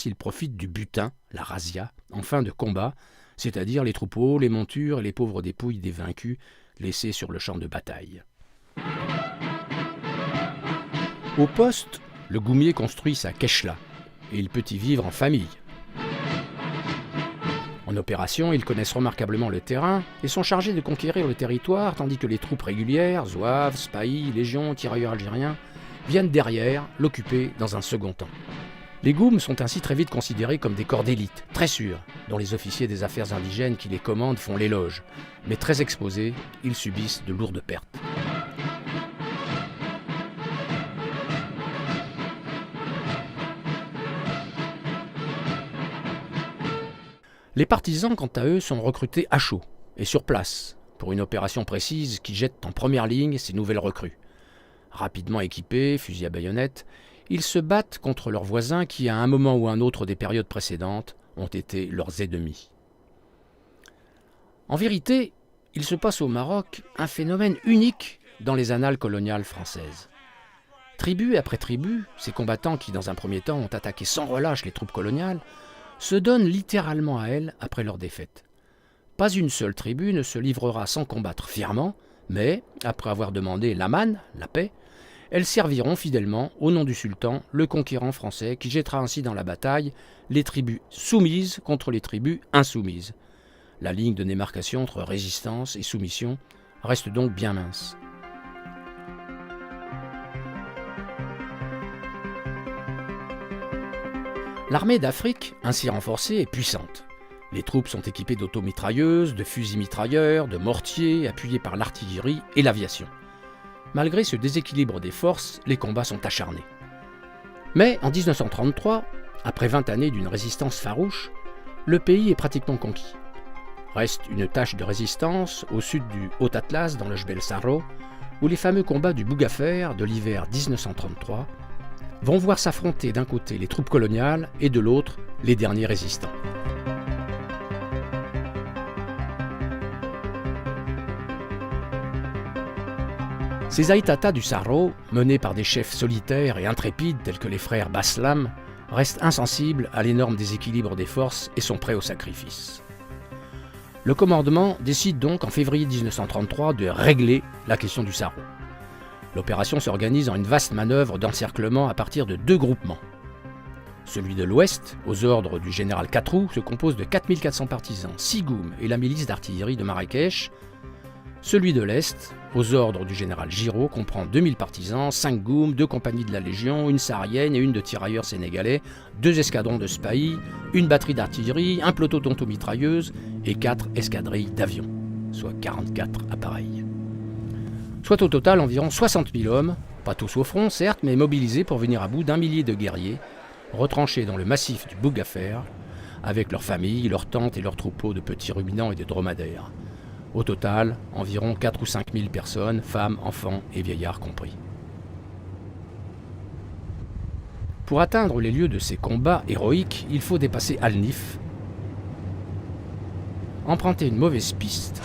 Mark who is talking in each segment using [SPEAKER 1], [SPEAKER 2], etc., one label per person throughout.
[SPEAKER 1] Ils profitent du butin, la razzia, en fin de combat, c'est-à-dire les troupeaux, les montures et les pauvres dépouilles des vaincus laissés sur le champ de bataille. Au poste, le goumier construit sa keshla et il peut y vivre en famille. En opération, ils connaissent remarquablement le terrain et sont chargés de conquérir le territoire, tandis que les troupes régulières, zouaves, spahis, légions, tirailleurs algériens, viennent derrière l'occuper dans un second temps. Les Goums sont ainsi très vite considérés comme des corps d'élite, très sûrs, dont les officiers des affaires indigènes qui les commandent font l'éloge, mais très exposés, ils subissent de lourdes pertes. Les partisans, quant à eux, sont recrutés à chaud et sur place, pour une opération précise qui jette en première ligne ces nouvelles recrues. Rapidement équipés, fusils à baïonnettes, ils se battent contre leurs voisins qui, à un moment ou un autre des périodes précédentes, ont été leurs ennemis. En vérité, il se passe au Maroc un phénomène unique dans les annales coloniales françaises. Tribu après tribu, ces combattants qui, dans un premier temps, ont attaqué sans relâche les troupes coloniales, se donnent littéralement à elles après leur défaite. Pas une seule tribu ne se livrera sans combattre fièrement, mais, après avoir demandé l'aman, la paix, elles serviront fidèlement, au nom du sultan, le conquérant français qui jettera ainsi dans la bataille les tribus soumises contre les tribus insoumises. La ligne de démarcation entre résistance et soumission reste donc bien mince. L'armée d'Afrique, ainsi renforcée, est puissante. Les troupes sont équipées d'automitrailleuses, de fusils mitrailleurs, de mortiers, appuyées par l'artillerie et l'aviation. Malgré ce déséquilibre des forces, les combats sont acharnés. Mais en 1933, après 20 années d'une résistance farouche, le pays est pratiquement conquis. Reste une tâche de résistance au sud du Haut-Atlas, dans le Jbel Sarro, où les fameux combats du Bougafer de l'hiver 1933 vont voir s'affronter d'un côté les troupes coloniales et de l'autre les derniers résistants. Ces Aïtata du Sarro, menés par des chefs solitaires et intrépides tels que les frères Baslam, restent insensibles à l'énorme déséquilibre des forces et sont prêts au sacrifice. Le commandement décide donc en février 1933 de régler la question du Sarro. L'opération s'organise en une vaste manœuvre d'encerclement à partir de 2 groupements. Celui de l'Ouest, aux ordres du général Katrou, se compose de 4400 partisans, 6 Goums et la milice d'artillerie de Marrakech. Celui de l'Est, aux ordres du général Giraud, comprend 2000 partisans, 5 Goums, 2 compagnies de la Légion, une saharienne et une de tirailleurs sénégalais, 2 escadrons de spahis, une batterie d'artillerie, un peloton d'automitrailleuses et 4 escadrilles d'avions, soit 44 appareils. Soit au total environ 60 000 hommes, pas tous au front certes, mais mobilisés pour venir à bout d'1 millier de guerriers, retranchés dans le massif du Bougafer, avec leurs familles, leurs tentes et leurs troupeaux de petits ruminants et de dromadaires. Au total, environ 4 ou 5 000 personnes, femmes, enfants et vieillards compris. Pour atteindre les lieux de ces combats héroïques, il faut dépasser Al-Nif, emprunter une mauvaise piste,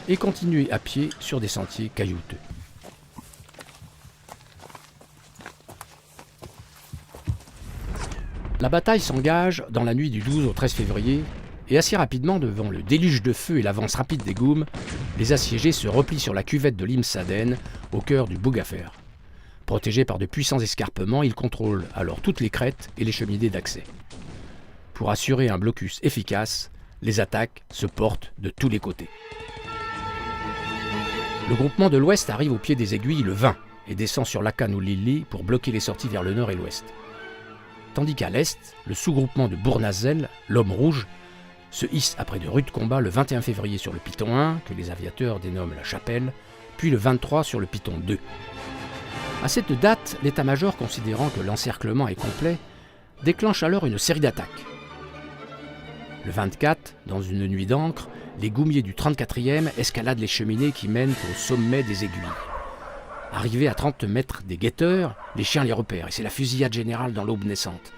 [SPEAKER 1] et continuer à pied sur des sentiers caillouteux. La bataille s'engage dans la nuit du 12 au 13 février, et assez rapidement, devant le déluge de feu et l'avance rapide des Goums, les assiégés se replient sur la cuvette de l'Imsaden, au cœur du Bougafer. Protégés par de puissants escarpements, ils contrôlent alors toutes les crêtes et les cheminées d'accès. Pour assurer un blocus efficace, les attaques se portent de tous les côtés. Le groupement de l'Ouest arrive au pied des aiguilles le 20 et descend sur Lakan ou Lili pour bloquer les sorties vers le nord et l'ouest. Tandis qu'à l'est, le sous-groupement de Bournazel, l'Homme Rouge, se hisse après de rudes combats le 21 février sur le Piton 1, que les aviateurs dénomment la Chapelle, puis le 23 sur le Piton 2. À cette date, l'état-major, considérant que l'encerclement est complet, déclenche alors une série d'attaques. Le 24, dans une nuit d'encre, les goumiers du 34e escaladent les cheminées qui mènent au sommet des aiguilles. Arrivés à 30 mètres des guetteurs, les chiens les repèrent et c'est la fusillade générale dans l'aube naissante.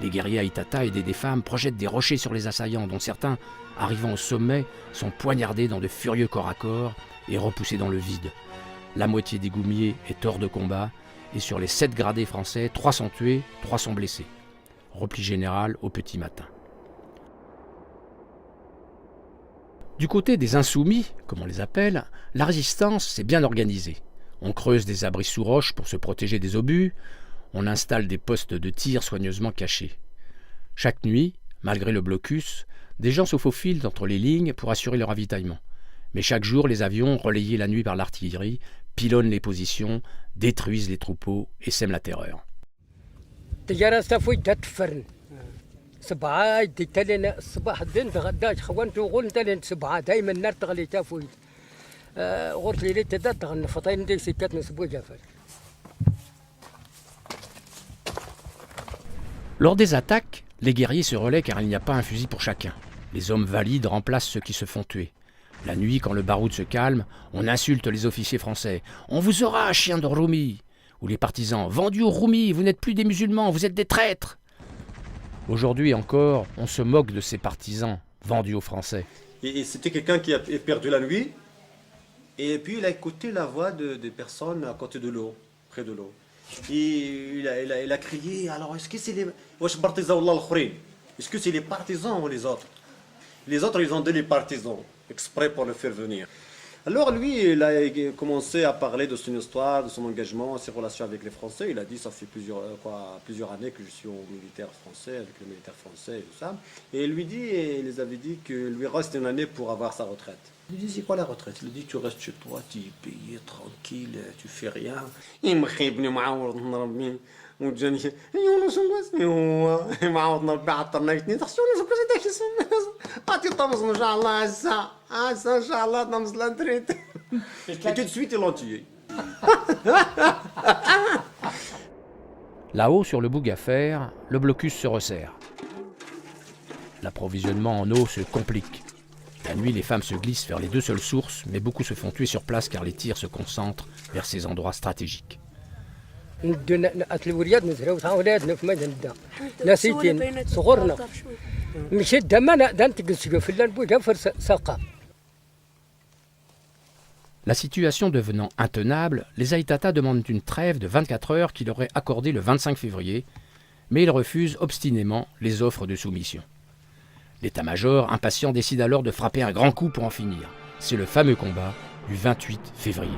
[SPEAKER 1] Les guerriers Aïtata, aidés des femmes, projettent des rochers sur les assaillants, dont certains, arrivant au sommet, sont poignardés dans de furieux corps à corps et repoussés dans le vide. La moitié des goumiers est hors de combat, et sur les 7 gradés français, 3 sont tués, 3 sont blessés. Repli général au petit matin. Du côté des insoumis, comme on les appelle, la résistance s'est bien organisée. On creuse des abris sous roches pour se protéger des obus, on installe des postes de tir soigneusement cachés. Chaque nuit, malgré le blocus, des gens se faufilent entre les lignes pour assurer le ravitaillement. Mais chaque jour, les avions, relayés la nuit par l'artillerie, pilonnent les positions, détruisent les troupeaux et sèment la terreur. Lors des attaques, les guerriers se relaient car il n'y a pas un fusil pour chacun. Les hommes valides remplacent ceux qui se font tuer. La nuit, quand le baroud se calme, on insulte les officiers français. « On vous aura, chien de Roumi !» Ou les partisans « Vendus aux Roumis, vous n'êtes plus des musulmans, vous êtes des traîtres !» Aujourd'hui encore, on se moque de ces partisans vendus aux Français.
[SPEAKER 2] Et c'était quelqu'un qui a perdu la nuit, et puis il a écouté la voix des personnes à côté de l'eau, près de l'eau. Et il a crié, alors est-ce que c'est les... Est-ce que c'est les partisans ou les autres? Les autres, ils ont dit les partisans, exprès pour le faire venir. Alors lui, il a commencé à parler de son histoire, de son engagement, ses relations avec les Français. Il a dit, ça fait plusieurs années que je suis au militaire français, avec le militaire français et tout ça. Et il les avait dit qu'il lui reste une année pour avoir sa retraite. Il lui dit, c'est quoi la retraite? Il lui dit, tu restes chez toi, tu es payé, tranquille, tu fais rien. Et tout de suite, ils l'ont tué.
[SPEAKER 1] Là-haut, sur le boug à fer, le blocus se resserre. L'approvisionnement en eau se complique. La nuit, les femmes se glissent vers les 2 seules sources, mais beaucoup se font tuer sur place car les tirs se concentrent vers ces endroits stratégiques. La situation devenant intenable, les Aïtata demandent une trêve de 24 heures qui leur est accordée le 25 février, mais ils refusent obstinément les offres de soumission. L'état-major, impatient, décide alors de frapper un grand coup pour en finir. C'est le fameux combat du 28 février.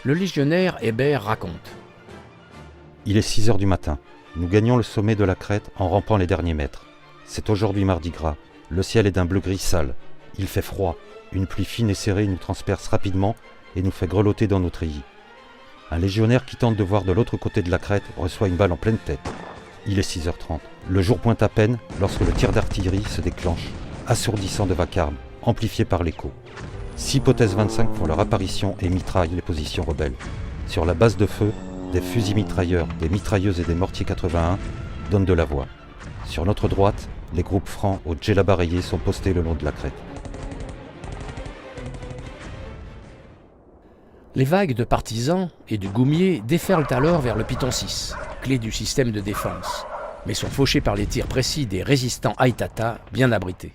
[SPEAKER 1] Le légionnaire Hébert raconte.
[SPEAKER 3] Il est 6 heures du matin. Nous gagnons le sommet de la crête en rampant les derniers mètres. C'est aujourd'hui mardi gras. Le ciel est d'un bleu-gris sale. Il fait froid. Une pluie fine et serrée nous transperce rapidement et nous fait grelotter dans nos treillis. Un légionnaire qui tente de voir de l'autre côté de la crête reçoit une balle en pleine tête. Il est 6h30. Le jour pointe à peine lorsque le tir d'artillerie se déclenche, assourdissant de vacarme, amplifié par l'écho. 6 hypothèses 25 font leur apparition et mitraillent les positions rebelles. Sur la base de feu, des fusils mitrailleurs, des mitrailleuses et des mortiers 81 donnent de la voix. Sur notre droite, les groupes francs au djellaba rayé sont postés le long de la crête.
[SPEAKER 1] Les vagues de partisans et de goumiers déferlent alors vers le Piton 6, clé du système de défense, mais sont fauchés par les tirs précis des résistants Aïtata bien abrités.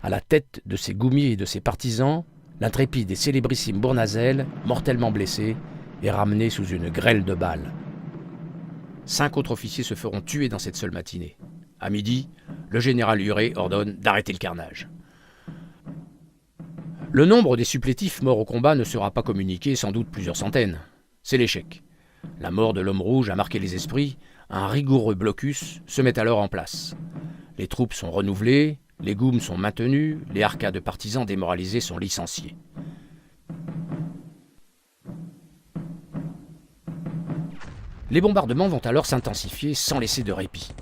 [SPEAKER 1] À la tête de ces goumiers et de ces partisans, l'intrépide et célébrissime Bournazel, mortellement blessé, est ramené sous une grêle de balles. 5 autres officiers se feront tuer dans cette seule matinée. À midi, le général Huré ordonne d'arrêter le carnage. Le nombre des supplétifs morts au combat ne sera pas communiqué, sans doute plusieurs centaines. C'est l'échec. La mort de l'homme rouge a marqué les esprits, un rigoureux blocus se met alors en place. Les troupes sont renouvelées, les goums sont maintenus, les harkas de partisans démoralisés sont licenciés. Les bombardements vont alors s'intensifier sans laisser de répit.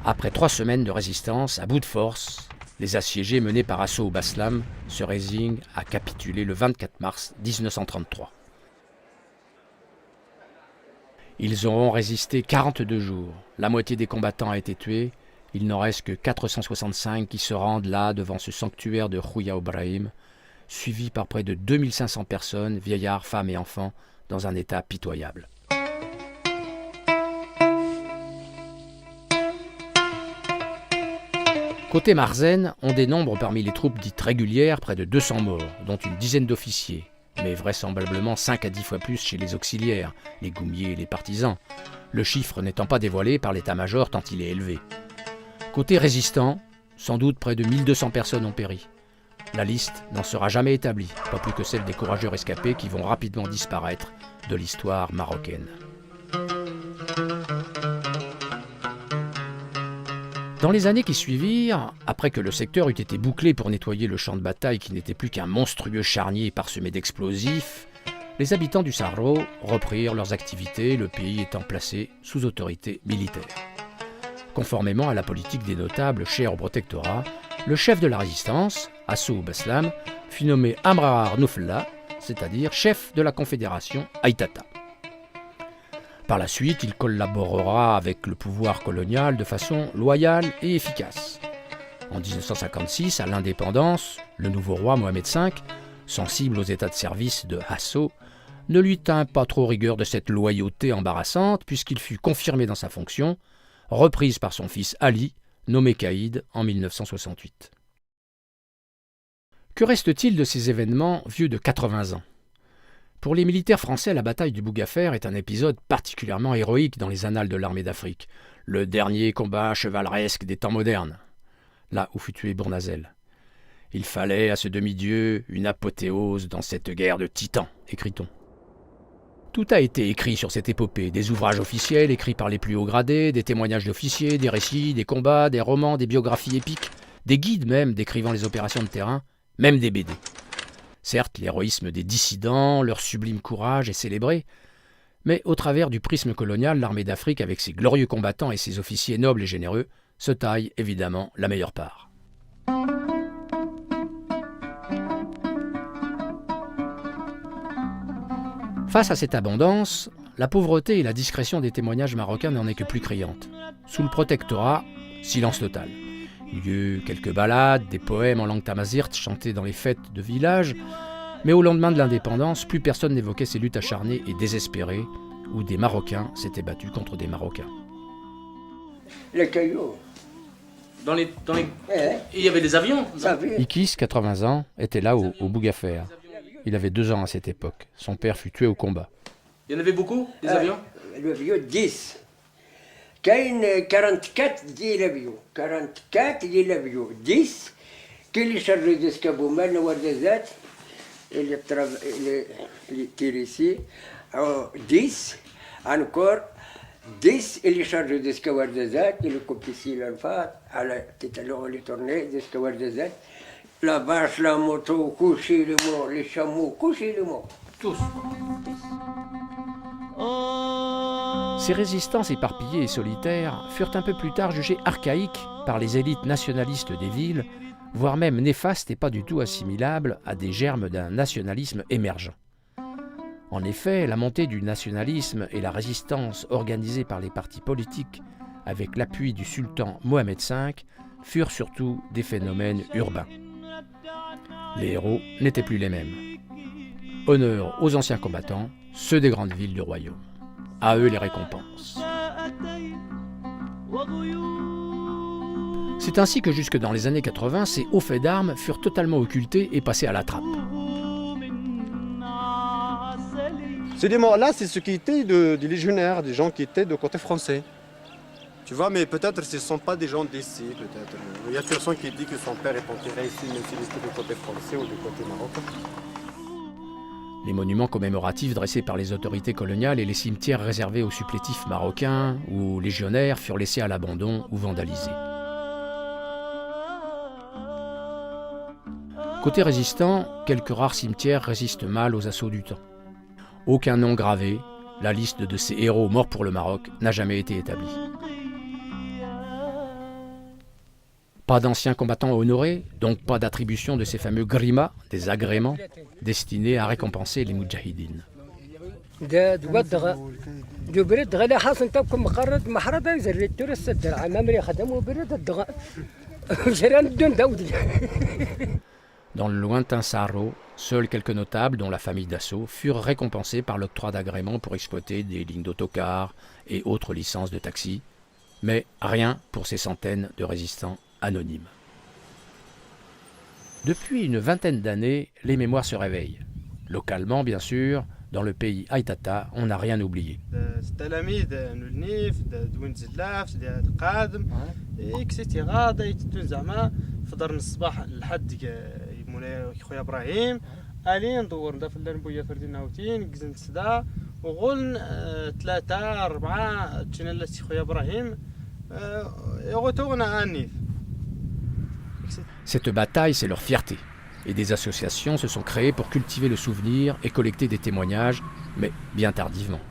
[SPEAKER 1] Après 3 semaines de résistance, à bout de force, les assiégés menés par Assaut Baslam se résignent à capituler le 24 mars 1933. Ils auront résisté 42 jours, la moitié des combattants a été tuée, Il n'en reste que 465 qui se rendent là devant ce sanctuaire de Khouya Ibrahim, suivi par près de 2500 personnes, vieillards, femmes et enfants, dans un état pitoyable. Côté Marzen, on dénombre parmi les troupes dites régulières près de 200 morts, dont une dizaine d'officiers, mais vraisemblablement 5 à 10 fois plus chez les auxiliaires, les goumiers et les partisans, le chiffre n'étant pas dévoilé par l'état-major tant il est élevé. Côté résistant, sans doute près de 1200 personnes ont péri. La liste n'en sera jamais établie, pas plus que celle des courageux rescapés qui vont rapidement disparaître de l'histoire marocaine. Dans les années qui suivirent, après que le secteur eut été bouclé pour nettoyer le champ de bataille qui n'était plus qu'un monstrueux charnier parsemé d'explosifs, les habitants du Sarro reprirent leurs activités, le pays étant placé sous autorité militaire. Conformément à la politique des notables chers au protectorat, le chef de la résistance, Assou Baslam, fut nommé Amrar Noufla, c'est-à-dire chef de la confédération Aïtata. Par la suite, il collaborera avec le pouvoir colonial de façon loyale et efficace. En 1956, à l'indépendance, le nouveau roi Mohamed V, sensible aux états de service de Hasso, ne lui tint pas trop rigueur de cette loyauté embarrassante puisqu'il fut confirmé dans sa fonction, reprise par son fils Ali, nommé caïd en 1968. Que reste-t-il de ces événements vieux de 80 ans ? Pour les militaires français, la bataille du Bougafer est un épisode particulièrement héroïque dans les annales de l'armée d'Afrique, le dernier combat chevaleresque des temps modernes, là où fut tué Bournazel. Il fallait à ce demi-dieu une apothéose dans cette guerre de titans, écrit-on. Tout a été écrit sur cette épopée, des ouvrages officiels écrits par les plus hauts gradés, des témoignages d'officiers, des récits, des combats, des romans, des biographies épiques, des guides même décrivant les opérations de terrain, même des BD. Certes, l'héroïsme des dissidents, leur sublime courage est célébré, mais au travers du prisme colonial, l'armée d'Afrique, avec ses glorieux combattants et ses officiers nobles et généreux, se taille évidemment la meilleure part. Face à cette abondance, la pauvreté et la discrétion des témoignages marocains n'en est que plus criante. Sous le protectorat, silence total. Il y eut quelques ballades, des poèmes en langue tamazirt chantés dans les fêtes de village, mais au lendemain de l'indépendance, plus personne n'évoquait ces luttes acharnées et désespérées où des Marocains s'étaient battus contre des Marocains.
[SPEAKER 4] Les cailloux.
[SPEAKER 5] Dans les... Il y avait des avions.
[SPEAKER 1] Ikis, 80 ans, était là au Bougafer. Il avait 2 ans à cette époque. Son père fut tué au combat.
[SPEAKER 5] Il y en avait beaucoup, des avions.
[SPEAKER 4] L'avion 10. كاين 44 ديال الافيو 44 ديال الافيو 10 كاين اللي شارجي ديسكابو مالنا وردازات اللي تيريسي 10 انكور 10 اللي شارجي ديسكا وردازات اللي كوبيسي l'anfat على تيتالو اللي تورني ديسكا وردازات لا باش لا موتو كلشي لي مور لي شامو كلشي لي مور
[SPEAKER 5] Tous.
[SPEAKER 1] Ces résistances éparpillées et solitaires furent un peu plus tard jugées archaïques par les élites nationalistes des villes, voire même néfastes et pas du tout assimilables à des germes d'un nationalisme émergent. En effet, la montée du nationalisme et la résistance organisée par les partis politiques avec l'appui du sultan Mohamed V furent surtout des phénomènes urbains. Les héros n'étaient plus les mêmes. Honneur aux anciens combattants, ceux des grandes villes du royaume. À eux les récompenses. C'est ainsi que jusque dans les années 80, ces hauts faits d'armes furent totalement occultés et passés à la trappe.
[SPEAKER 2] Ces démons-là, c'est ceux qui étaient des légionnaires, des gens qui étaient de côté français. Tu vois, mais peut-être ce ne sont pas des gens d'ici, peut-être. Il y a personne qui dit que son père est enterré ici, même s'il était du côté français ou du côté marocain.
[SPEAKER 1] Les monuments commémoratifs dressés par les autorités coloniales et les cimetières réservés aux supplétifs marocains ou aux légionnaires furent laissés à l'abandon ou vandalisés. Côté résistant, quelques rares cimetières résistent mal aux assauts du temps. Aucun nom gravé, la liste de ces héros morts pour le Maroc n'a jamais été établie. Pas d'anciens combattants honorés, donc pas d'attribution de ces fameux grima, des agréments, destinés à récompenser les moudjahidines.
[SPEAKER 4] جو برد غلا حاصل تبكم مقرد محرده زريت ترس الدرع مامري خدموا برد الدغ جيران الدون داودي.
[SPEAKER 1] Dans le lointain Sarro, seuls quelques notables, dont la famille Dassault, furent récompensés par l'octroi d'agréments pour exploiter des lignes d'autocars et autres licences de taxi, mais rien pour ces centaines de résistants anonymes. Depuis une vingtaine d'années, les mémoires se réveillent. Localement, bien sûr, dans le pays Aïtata, on n'a rien oublié.
[SPEAKER 6] خويا ابراهيم الين دورنا في البويه فردين ناوتين كزنت سدا وغولن 3 4 تشنا لسي خويا ابراهيم يغوتونا انيف.
[SPEAKER 1] Cette bataille, c'est leur fierté. Et des associations se sont créées pour cultiver le souvenir et collecter des témoignages, mais bien tardivement.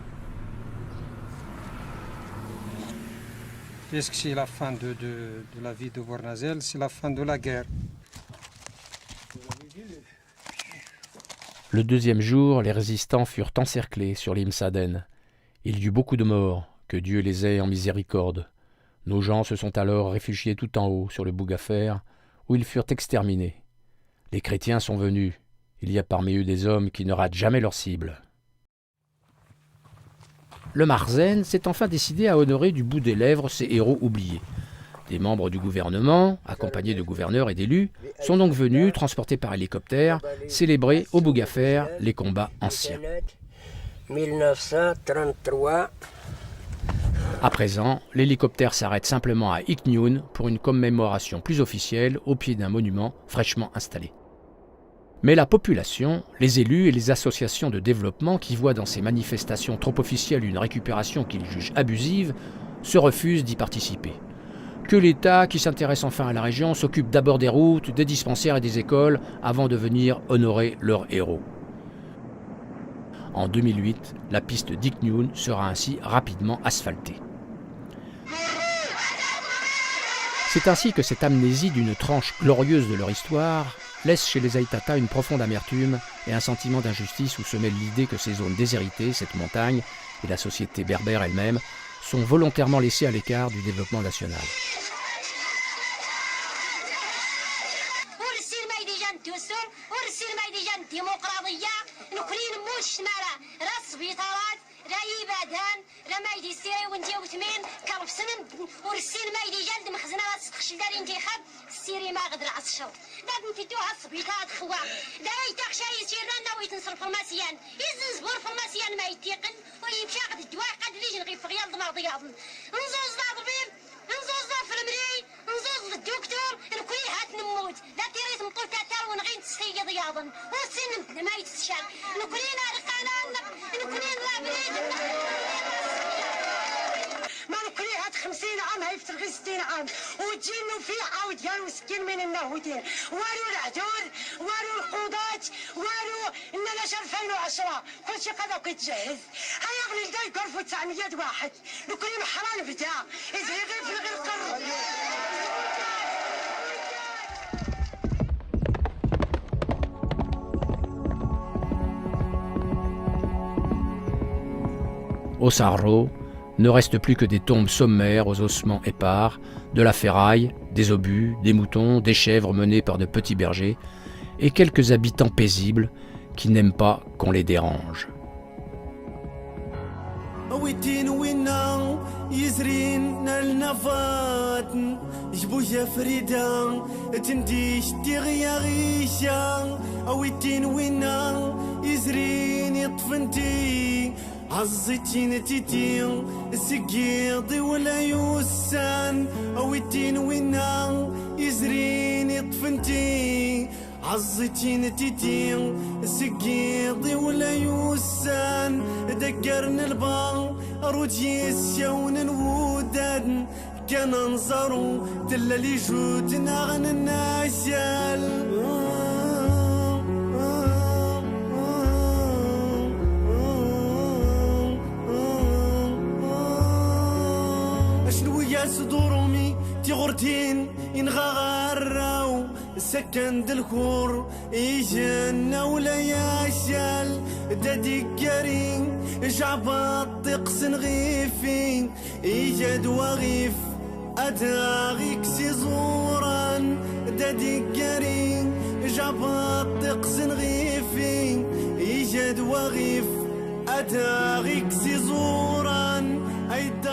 [SPEAKER 7] Est-ce que c'est la fin de la vie de Vornazel, c'est la fin de la guerre.
[SPEAKER 1] Le deuxième jour, les résistants furent encerclés sur l'Imsaden. Il y eut beaucoup de morts, que Dieu les ait en miséricorde. Nos gens se sont alors réfugiés tout en haut, sur le Bougafer, où ils furent exterminés. Les chrétiens sont venus. Il y a parmi eux des hommes qui ne ratent jamais leur cible. Le Marzen s'est enfin décidé à honorer du bout des lèvres ses héros oubliés. Des membres du gouvernement, accompagnés de gouverneurs et d'élus, sont donc venus, transportés par hélicoptère, célébrer au Bougafer les combats anciens.
[SPEAKER 4] 1933.
[SPEAKER 1] À présent, l'hélicoptère s'arrête simplement à Iknioun pour une commémoration plus officielle au pied d'un monument fraîchement installé. Mais la population, les élus et les associations de développement qui voient dans ces manifestations trop officielles une récupération qu'ils jugent abusive, se refusent d'y participer. Que l'État, qui s'intéresse enfin à la région, s'occupe d'abord des routes, des dispensaires et des écoles avant de venir honorer leurs héros. En 2008, la piste d'Iknioun sera ainsi rapidement asphaltée. C'est ainsi que cette amnésie d'une tranche glorieuse de leur histoire laisse chez les Aïtata une profonde amertume et un sentiment d'injustice où se mêle l'idée que ces zones déshéritées, cette montagne et la société berbère elle-même sont volontairement laissées à l'écart du développement national.
[SPEAKER 8] سيري ما غدر عصشو دابا نفيتوها الصبيطات خوا داي تخشى يسير لنا ويتنصر فورماسيان يزنزبور فورماسيان ما يتيقن ويمشي غد الدواء قاد لي جنغي في غيال دماغ ضياضن نزوز طبيب نزوز في المري نزوز الدكتور نكوي هات نموت لا تيريت مطول تاتا ونغي نتسخي ضياضن والسن ما يتسشال نكرينا القنان نكرين لابريد ما نكري هاد 50 عام هاي في 60 عام وتجينو فيه عاود ديالو مسكين من النهودين والو العدول والو القضاة والو اننا 2010 كلشي قضا كيتجهز هيا غلي دا يقرفوا 900 واحد نكري محران بدا يزهي غير في غير القرب.
[SPEAKER 1] Au Sarro, ne reste plus que des tombes sommaires aux ossements épars, de la ferraille, des obus, des moutons, des chèvres menés par de petits bergers, et quelques habitants paisibles qui n'aiment pas qu'on les dérange.
[SPEAKER 9] عزتين تيتين سقيضي ولا يوسان اويتين وينا يزريني طفنتي عزتين تيتين سقيضي ولا يوسان دقرنا البان رجي السيون الوداد كان ننظروا تلا لي جوتنا غن الناسيال صدورمي تغرتين إن غاراو سكن دالكور إيجانا ولا ياشال دادي كريم جعبات تقسن غيفين إيجاد وغيف أداغيك سيزوران دادي كريم جعبات تقسن غيفين إيجاد وغيف أداغيك سيزوران أيدا